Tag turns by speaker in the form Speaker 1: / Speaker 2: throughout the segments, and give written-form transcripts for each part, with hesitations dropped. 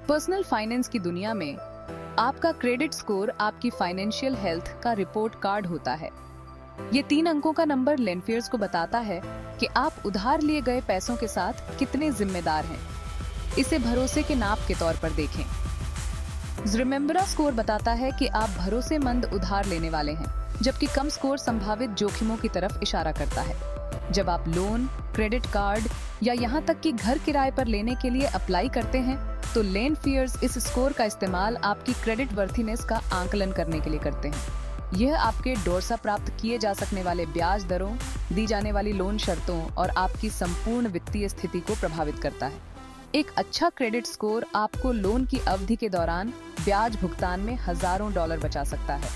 Speaker 1: Personal finance की दुनिया में आपका क्रेडिट स्कोर आपकी फाइनेंशियल हेल्थ का रिपोर्ट कार्ड होता है। ये 3 अंकों का नंबर लेनफियर्स को बताता है कि आप उधार लिए गए पैसों के साथ कितने जिम्मेदार हैं। इसे भरोसे के नाप के तौर पर देखें। ज़रिमेम्बरा स्कोर बताता है कि आप भरोसेमंद उधार लेने वाले हैं, जबकि कम स्कोर संभावित जोखिमों की तरफ इशारा करता है। जब आप लोन, क्रेडिट कार्ड या यहाँ तक कि घर किराए पर लेने के लिए अप्लाई करते हैं, तो लेनफियर्स इस स्कोर का इस्तेमाल आपकी क्रेडिट वर्थीनेस का आंकलन करने के लिए करते हैं। यह आपके डोरसा प्राप्त किए जा सकने वाले ब्याज दरों, दी जाने वाली लोन शर्तों और आपकी संपूर्ण वित्तीय स्थिति को प्रभावित करता है। एक अच्छा क्रेडिट स्कोर आपको लोन की अवधि के दौरान ब्याज भुगतान में हजारों डॉलर बचा सकता है।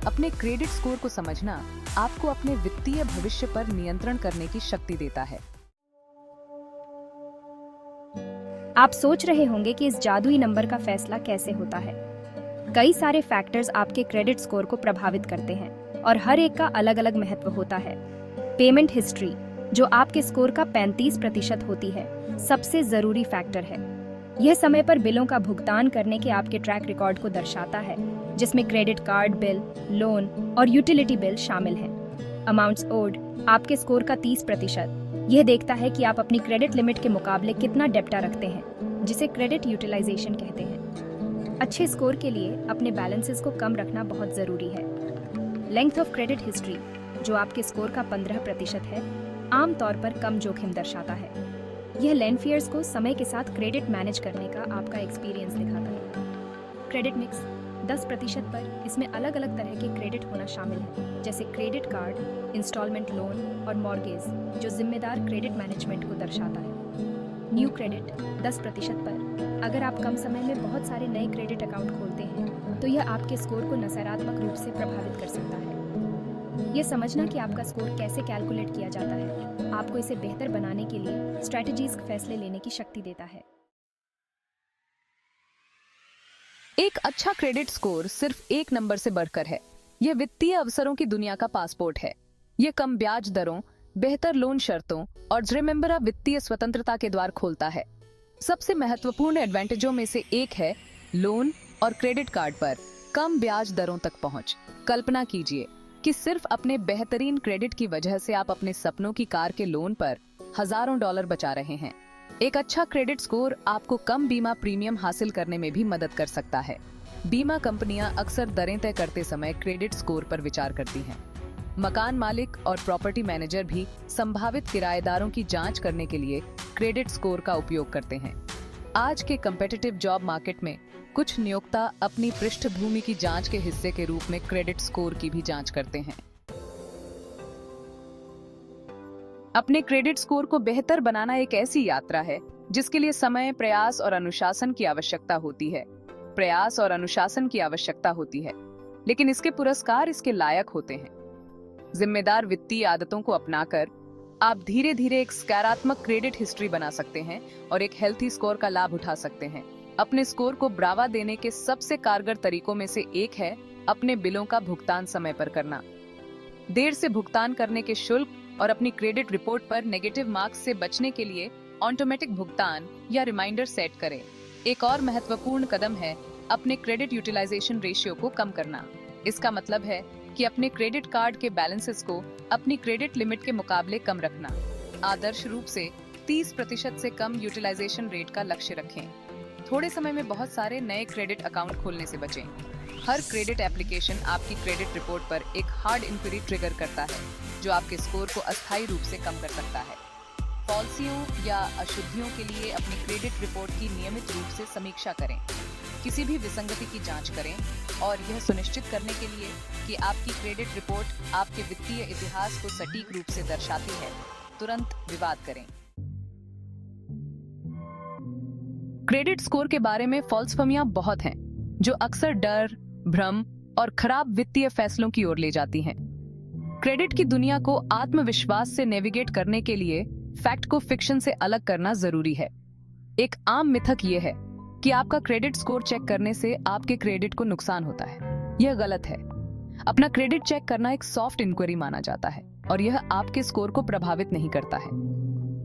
Speaker 1: अपने क्रेडिट स्कोर को समझना आपको अपने वित्तीय भविष्य पर नियंत्रण करने की शक्ति देता है।
Speaker 2: आप सोच रहे होंगे कि इस जादुई नंबर का फैसला कैसे होता है। कई सारे फैक्टर्स आपके क्रेडिट स्कोर को प्रभावित करते हैं और हर एक का अलग अलग महत्व होता है। पेमेंट हिस्ट्री, जो आपके स्कोर का 35% होती है, सबसे जरूरी फैक्टर है। यह समय पर बिलों का भुगतान करने के आपके ट्रैक रिकॉर्ड को दर्शाता है, जिसमें क्रेडिट कार्ड बिल, लोन और यूटिलिटी बिल शामिल हैं। अमाउंट्स ओड, आपके स्कोर का 30%। यह देखता है कि आप अपनी क्रेडिट लिमिट के मुकाबले कितना डेप्टा रखते हैं, जिसे क्रेडिट यूटिलाइजेशन कहते हैं। अच्छे स्कोर के लिए अपने बैलेंसेस को कम रखना बहुत जरूरी है। लेंथ ऑफ क्रेडिट हिस्ट्री, जो आपके स्कोर का 15% है, आमतौर पर कम जोखिम दर्शाता है। यह लेनफियर्स को समय के साथ क्रेडिट मैनेज करने का आपका एक्सपीरियंस दिखाता है। क्रेडिट मिक्स 10% पर इसमें अलग अलग तरह के क्रेडिट होना शामिल है, जैसे क्रेडिट कार्ड, इंस्टॉलमेंट लोन और मॉर्गेज, जो जिम्मेदार क्रेडिट मैनेजमेंट को दर्शाता है। न्यू क्रेडिट 10% पर अगर आप कम समय में बहुत सारे नए क्रेडिट अकाउंट खोलते हैं, तो यह आपके स्कोर को नकारात्मक रूप से प्रभावित कर सकता है। यह समझना कि आपका स्कोर कैसे कैलकुलेट किया जाता है, आपको इसे बेहतर बनाने के लिए स्ट्रेटजीज फैसले लेने की शक्ति देता है।
Speaker 1: एक अच्छा क्रेडिट स्कोर सिर्फ एक नंबर से बढ़कर है। यह वित्तीय अवसरों की दुनिया का पासपोर्ट है। यह कम ब्याज दरों, बेहतर लोन शर्तों और ज़रिमेम्बरा वित्तीय स्वतंत्रता के द्वार खोलता है। सबसे महत्वपूर्ण एडवांटेजों में से एक है लोन और क्रेडिट कार्ड पर कम ब्याज दरों तक पहुंच। कल्पना कीजिए कि सिर्फ अपने बेहतरीन क्रेडिट की वजह से आप अपने सपनों की कार के लोन पर हजारों डॉलर बचा रहे हैं। एक अच्छा क्रेडिट स्कोर आपको कम बीमा प्रीमियम हासिल करने में भी मदद कर सकता है। बीमा कंपनियां अक्सर दरें तय करते समय क्रेडिट स्कोर पर विचार करती हैं। मकान मालिक और प्रॉपर्टी मैनेजर भी संभावित किराएदारों की जांच करने के लिए क्रेडिट स्कोर का उपयोग करते हैं। आज के कम्पिटिटिव जॉब मार्केट में कुछ नियोक्ता अपनी पृष्ठभूमि की जांच के हिस्से के रूप में क्रेडिट स्कोर की भी जांच करते हैं। अपने क्रेडिट स्कोर को बेहतर बनाना एक ऐसी यात्रा है जिसके लिए समय, प्रयास और अनुशासन की आवश्यकता होती है। लेकिन इसके पुरस्कार इसके लायक होते हैं। जिम्मेदार वित्तीय आदतों को अपनाकर आप धीरे धीरे एक सकारात्मक क्रेडिट हिस्ट्री बना सकते हैं और एक हेल्थी स्कोर का लाभ उठा सकते हैं। अपने स्कोर को बढ़ावा देने के सबसे कारगर तरीकों में से एक है अपने बिलों का भुगतान समय पर करना। देर से भुगतान करने के शुल्क और अपनी क्रेडिट रिपोर्ट पर नेगेटिव मार्क्स से बचने के लिए ऑटोमेटिक भुगतान या रिमाइंडर सेट करें। एक और महत्वपूर्ण कदम है अपने क्रेडिट यूटिलाइजेशन रेशियो को कम करना। इसका मतलब है कि अपने क्रेडिट कार्ड के बैलेंसेस को अपनी क्रेडिट लिमिट के मुकाबले कम रखना। आदर्श रूप से 30% से कम यूटिलाइजेशन रेट का लक्ष्य रखें। थोड़े समय में बहुत सारे नए क्रेडिट अकाउंट खोलने से बचें। हर क्रेडिट एप्लीकेशन आपकी क्रेडिट रिपोर्ट पर एक हार्ड इंक्वायरी ट्रिगर करता है, जो आपके स्कोर को अस्थायी रूप से कम कर सकता है। पॉलिसियों या अशुद्धियों के लिए अपनी क्रेडिट रिपोर्ट की नियमित रूप से समीक्षा करें। किसी भी विसंगति की जांच करें और यह सुनिश्चित करने के लिए कि आपकी क्रेडिट रिपोर्ट आपके वित्तीय इतिहास को सटीक रूप से दर्शाती है, तुरंत विवाद करें। क्रेडिट स्कोर के बारे में फॉल्सफहमियां बहुत हैं, जो अक्सर डर, भ्रम और खराब वित्तीय फैसलों की ओर ले जाती हैं। क्रेडिट की दुनिया को आत्मविश्वास से नेविगेट करने के लिए फैक्ट को फिक्शन से अलग करना जरूरी है। एक आम मिथक ये है कि आपका क्रेडिट स्कोर चेक करने से आपके क्रेडिट को नुकसान होता है। यह गलत है। अपना क्रेडिट चेक करना एक सॉफ्ट इंक्वायरी माना जाता है और यह आपके स्कोर को प्रभावित नहीं करता है।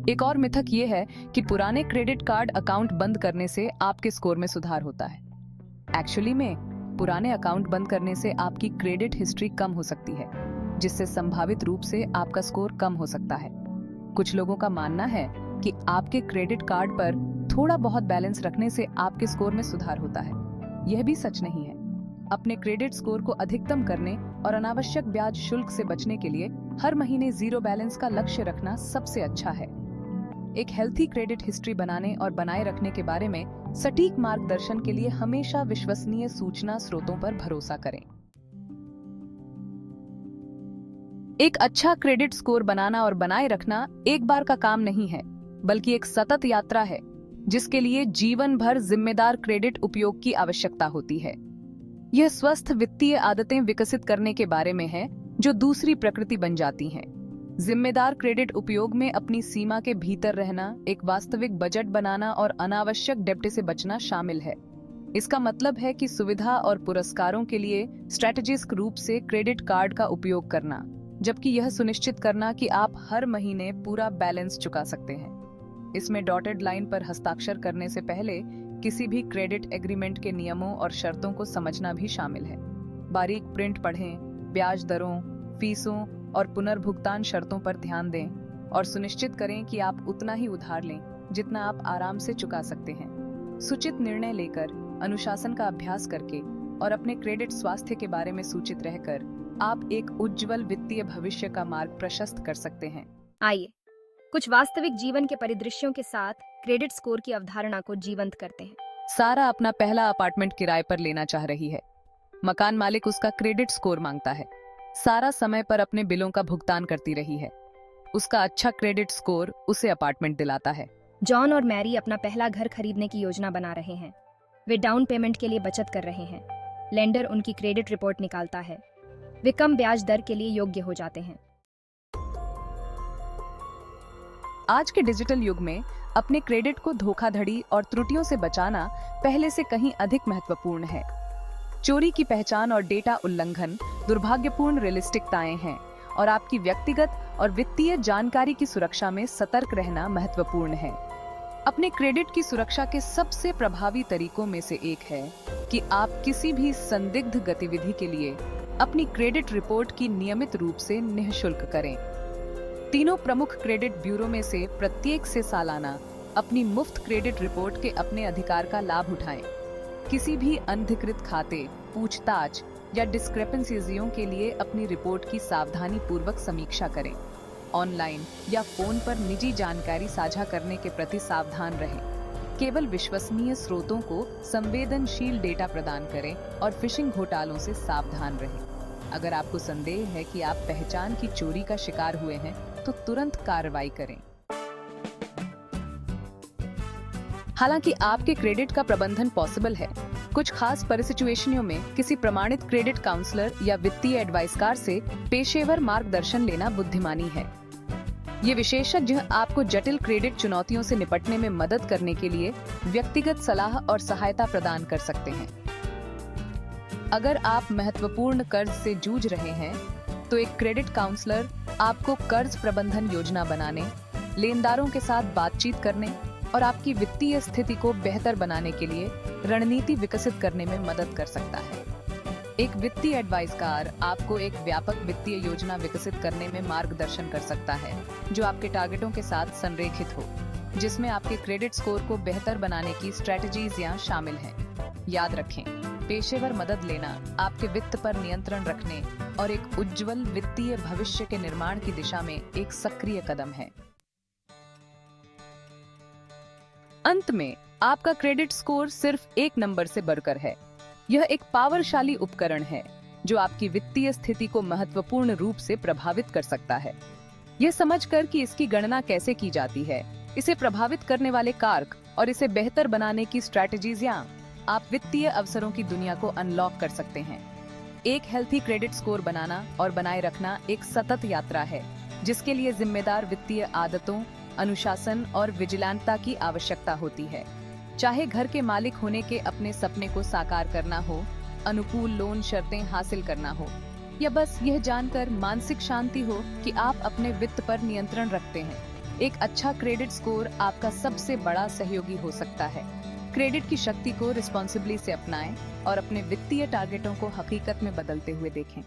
Speaker 1: एक और मिथक ये है कि पुराने क्रेडिट कार्ड अकाउंट बंद करने से आपके स्कोर में सुधार होता है। एक्चुअली में पुराने अकाउंट बंद करने से आपकी क्रेडिट हिस्ट्री कम हो सकती है, जिससे संभावित रूप से आपका स्कोर कम हो सकता है। कुछ लोगों का मानना है कि आपके क्रेडिट कार्ड पर थोड़ा बहुत बैलेंस रखने से आपके स्कोर में सुधार होता है। यह भी सच नहीं है। अपने क्रेडिट स्कोर को अधिकतम करने और अनावश्यक ब्याज शुल्क से बचने के लिए हर महीने जीरो बैलेंस का लक्ष्य रखना सबसे अच्छा है। एक हेल्थी क्रेडिट हिस्ट्री बनाने और बनाए रखने के बारे में सटीक मार्गदर्शन के लिए हमेशा विश्वसनीय सूचना स्रोतों पर भरोसा करें। एक अच्छा क्रेडिट स्कोर बनाना और बनाए रखना एक बार का काम नहीं है, बल्कि एक सतत यात्रा है, जिसके लिए जीवन भर जिम्मेदार क्रेडिट उपयोग की आवश्यकता होती है। यह स्वस्थ वित्तीय आदतें विकसित करने के बारे में है, जो दूसरी प्रकृति बन जाती हैं। जिम्मेदार क्रेडिट उपयोग में अपनी सीमा के भीतर रहना, एक वास्तविक बजट बनाना और अनावश्यक डेब्ट से बचना शामिल है। इसका मतलब है कि सुविधा और पुरस्कारों के लिए स्ट्रेटेजिक रूप से क्रेडिट कार्ड का उपयोग करना, जबकि यह सुनिश्चित करना कि आप हर महीने पूरा बैलेंस चुका सकते हैं। इसमें डॉटेड लाइन पर हस्ताक्षर करने से पहले किसी भी क्रेडिट एग्रीमेंट के नियमों और शर्तों को समझना भी शामिल है। बारीक प्रिंट पढ़ें, ब्याज दरों, फीसों और पुनर्भुगतान शर्तों पर ध्यान दें और सुनिश्चित करें कि आप उतना ही उधार लें जितना आप आराम से चुका सकते हैं। सूचित निर्णय लेकर, अनुशासन का अभ्यास करके और अपने क्रेडिट स्वास्थ्य के बारे में सूचित रहकर आप एक उज्जवल वित्तीय भविष्य का मार्ग प्रशस्त कर सकते हैं।
Speaker 2: आइए कुछ वास्तविक जीवन के परिदृश्यों के साथ क्रेडिट स्कोर की अवधारणा को जीवंत करते हैं।
Speaker 1: सारा अपना पहला अपार्टमेंट किराए पर लेना चाह रही है। मकान मालिक उसका क्रेडिट स्कोर मांगता है। सारा समय पर अपने बिलों का भुगतान करती रही है। उसका अच्छा क्रेडिट स्कोर उसे अपार्टमेंट दिलाता है।
Speaker 2: जॉन और मैरी अपना पहला घर खरीदने की योजना बना रहे हैं। वे डाउन पेमेंट के लिए बचत कर रहे हैं। लेंडर उनकी क्रेडिट रिपोर्ट निकालता है। वे कम ब्याज दर के लिए योग्य हो जाते हैं।
Speaker 1: आज के डिजिटल युग में अपने क्रेडिट को धोखाधड़ी और त्रुटियों से बचाना पहले से कहीं अधिक महत्वपूर्ण है। चोरी की पहचान और डेटा उल्लंघन दुर्भाग्यपूर्ण रियलिस्टिकताएं हैं और आपकी व्यक्तिगत और वित्तीय जानकारी की सुरक्षा में सतर्क रहना महत्वपूर्ण है। अपने क्रेडिट की सुरक्षा के सबसे प्रभावी तरीकों में से एक है कि आप किसी भी संदिग्ध गतिविधि के लिए अपनी क्रेडिट रिपोर्ट की नियमित रूप से निःशुल्क करें। तीनों प्रमुख क्रेडिट ब्यूरो में से प्रत्येक से सालाना अपनी मुफ्त क्रेडिट रिपोर्ट के अपने अधिकार का लाभ उठाएं। किसी भी अनधिकृत खाते, पूछताछ या डिस्क्रिपेंसीज़ के लिए अपनी रिपोर्ट की सावधानी पूर्वक समीक्षा करें। ऑनलाइन या फोन पर निजी जानकारी साझा करने के प्रति सावधान रहें। केवल विश्वसनीय स्रोतों को संवेदनशील डेटा प्रदान करें और फिशिंग घोटालों से सावधान रहें। अगर आपको संदेह है कि आप पहचान की चोरी का शिकार हुए हैं, तो तुरंत कार्रवाई करें। हालांकि आपके क्रेडिट का प्रबंधन पॉसिबल है, कुछ खास परिस्थितियों में किसी प्रमाणित क्रेडिट काउंसलर या वित्तीय एडवाइजर से पेशेवर मार्गदर्शन लेना बुद्धिमानी है। ये विशेषज्ञ आपको जटिल क्रेडिट चुनौतियों से निपटने में मदद करने के लिए व्यक्तिगत सलाह और सहायता प्रदान कर सकते हैं। अगर आप महत्वपूर्ण कर्ज से जूझ रहे हैं, तो एक क्रेडिट काउंसलर आपको कर्ज प्रबंधन योजना बनाने, लेनदारों के साथ बातचीत करने और आपकी वित्तीय स्थिति को बेहतर बनाने के लिए रणनीति विकसित करने में मदद कर सकता है। एक वित्तीय एडवाइजर आपको एक व्यापक वित्तीय योजना विकसित करने में मार्गदर्शन कर सकता है, जो आपके टारगेटों के साथ संरेखित हो, जिसमें आपके क्रेडिट स्कोर को बेहतर बनाने की स्ट्रेटजीज या शामिल हैं। याद रखें, पेशेवर मदद लेना आपके वित्त पर नियंत्रण रखने और एक उज्जवल वित्तीय भविष्य के निर्माण की दिशा में एक सक्रिय कदम है। अंत में, आपका क्रेडिट स्कोर सिर्फ एक नंबर से बढ़कर है। यह एक पावरशाली उपकरण है जो आपकी वित्तीय स्थिति को महत्वपूर्ण रूप से प्रभावित कर सकता है। यह समझकर कि इसकी गणना कैसे की जाती है, इसे प्रभावित करने वाले कारक और इसे बेहतर बनाने की स्ट्रैटेजीज या आप वित्तीय अवसरों की दुनिया को अनलॉक कर सकते हैं। एक हेल्थी क्रेडिट स्कोर बनाना और बनाए रखना एक सतत यात्रा है, जिसके लिए जिम्मेदार वित्तीय आदतों, अनुशासन और विजिलेंसता की आवश्यकता होती है। चाहे घर के मालिक होने के अपने सपने को साकार करना हो, अनुकूल लोन शर्तें हासिल करना हो, या बस यह जानकर मानसिक शांति हो कि आप अपने वित्त पर नियंत्रण रखते हैं। एक अच्छा क्रेडिट स्कोर आपका सबसे बड़ा सहयोगी हो सकता है। क्रेडिट की शक्ति को रिस्पॉन्सिबली से अपनाएं और अपने वित्तीय टारगेटों को हकीकत में बदलते हुए देखें।